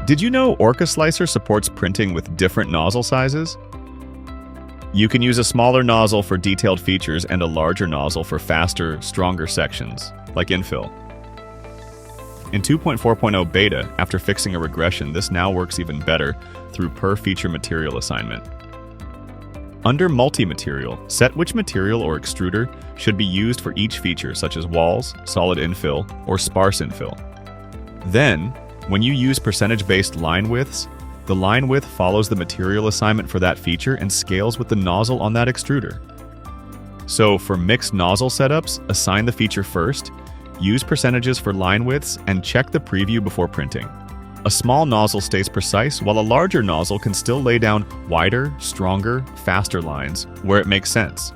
Did you know Orca Slicer supports printing with different nozzle sizes? You can use a smaller nozzle for detailed features and a larger nozzle for faster, stronger sections, like infill. In 2.4.0 beta, after fixing a regression, this now works even better through per-feature material assignment. Under multi-material, set which material or extruder should be used for each feature, such as walls, solid infill, or sparse infill. Then, when you use percentage-based line widths, the line width follows the material assignment for that feature and scales with the nozzle on that extruder. So for mixed nozzle setups, assign the feature first, use percentages for line widths, and check the preview before printing. A small nozzle stays precise, while a larger nozzle can still lay down wider, stronger, faster lines where it makes sense.